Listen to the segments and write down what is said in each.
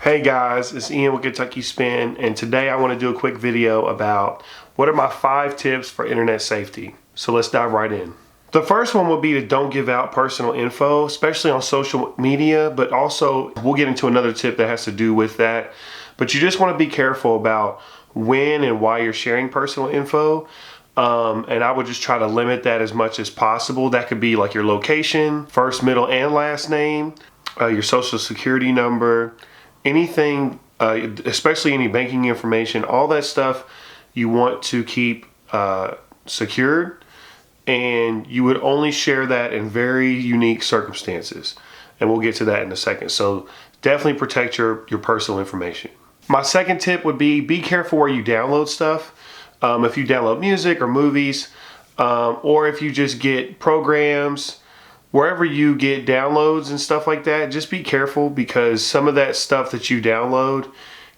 Hey guys, it's Ian with Kentucky Spin, and today I want to do a quick video about what are my 5 tips for internet safety. So let's dive right in. The first one would be to don't give out personal info, especially on social media, but also we'll get into another tip that has to do with that. But you just want to be careful about when and why you're sharing personal info. And I would just try to limit that as much as possible. That could be like your location, first, middle, and last name, your social security number, anything, especially any banking information, all that stuff you want to keep secured, and you would only share that in very unique circumstances. And we'll get to that in a second. So definitely protect your personal information. My second tip would be careful where you download stuff. If you download music or movies, or if you just get programs, wherever you get downloads and stuff like that, just be careful, because some of that stuff that you download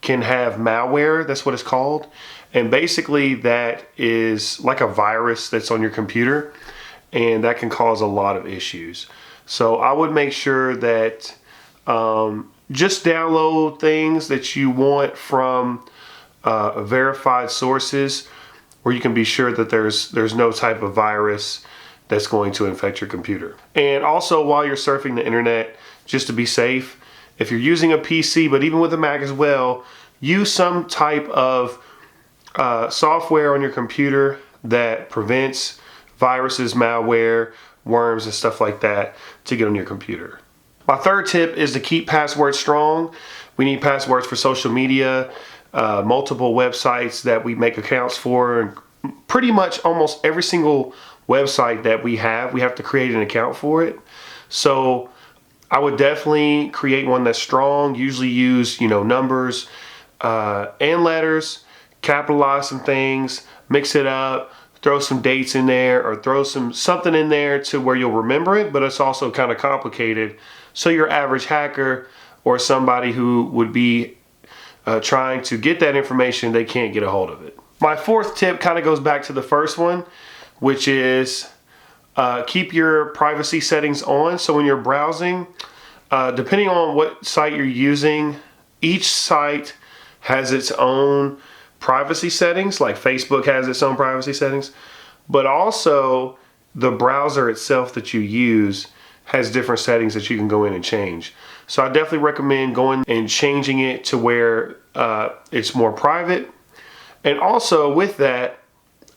can have malware. That's what it's called. And basically that is like a virus that's on your computer, and that can cause a lot of issues. So I would make sure that just download things that you want from verified sources, where you can be sure that there's no type of virus that's going to infect your computer. And also, while you're surfing the internet, just to be safe, if you're using a PC, but even with a Mac as well, use some type of software on your computer that prevents viruses, malware, worms, and stuff like that to get on your computer. My third tip is to keep passwords strong. We need passwords for social media, multiple websites that we make accounts for, and pretty much almost every single website that we have to create an account for it. So I would definitely create one that's strong. Usually use, numbers and letters, capitalize some things, mix it up, throw some dates in there, or throw something in there to where you'll remember it, but it's also kind of complicated. So your average hacker or somebody who would be trying to get that information, they can't get a hold of it. My fourth tip kind of goes back to the first one, which is keep your privacy settings on. So when you're browsing, depending on what site you're using, each site has its own privacy settings. Like Facebook has its own privacy settings, but also the browser itself that you use has different settings that you can go in and change. So I definitely recommend going and changing it to where it's more private. And also with that,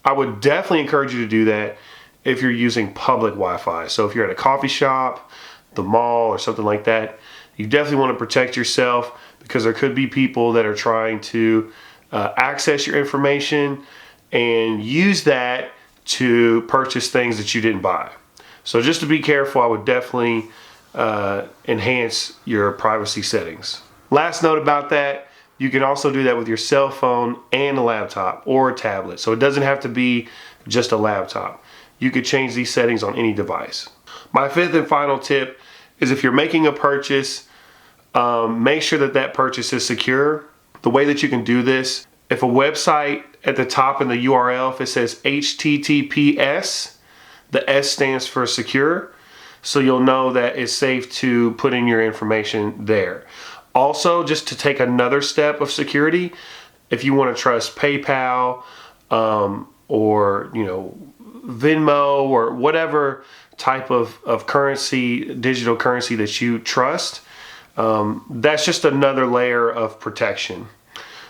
I would definitely encourage you to do that if you're using public Wi-Fi. So if you're at a coffee shop, the mall, or something like that, you definitely want to protect yourself, because there could be people that are trying to access your information and use that to purchase things that you didn't buy. So just to be careful, I would definitely enhance your privacy settings. Last note about that, you can also do that with your cell phone and a laptop or a tablet. So it doesn't have to be just a laptop. You could change these settings on any device. My fifth and final tip is, if you're making a purchase, make sure that purchase is secure. The way that you can do this, if a website at the top in the URL, if it says HTTPS, the S stands for secure, so you'll know that it's safe to put in your information there. Also, just to take another step of security, if you want to trust PayPal or Venmo or whatever type of currency, digital currency that you trust, that's just another layer of protection.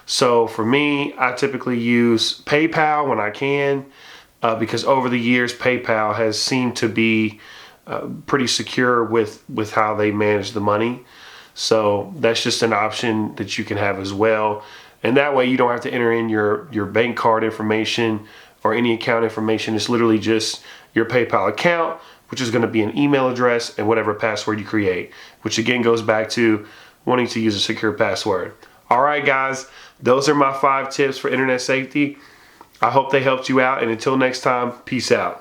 So for me, I typically use PayPal when I can, because over the years PayPal has seemed to be pretty secure with how they manage the money. So that's just an option that you can have as well. And that way you don't have to enter in your bank card information or any account information. It's literally just your PayPal account, which is going to be an email address and whatever password you create, which again goes back to wanting to use a secure password. All right, guys, those are my 5 tips for internet safety. I hope they helped you out, and until next time, peace out.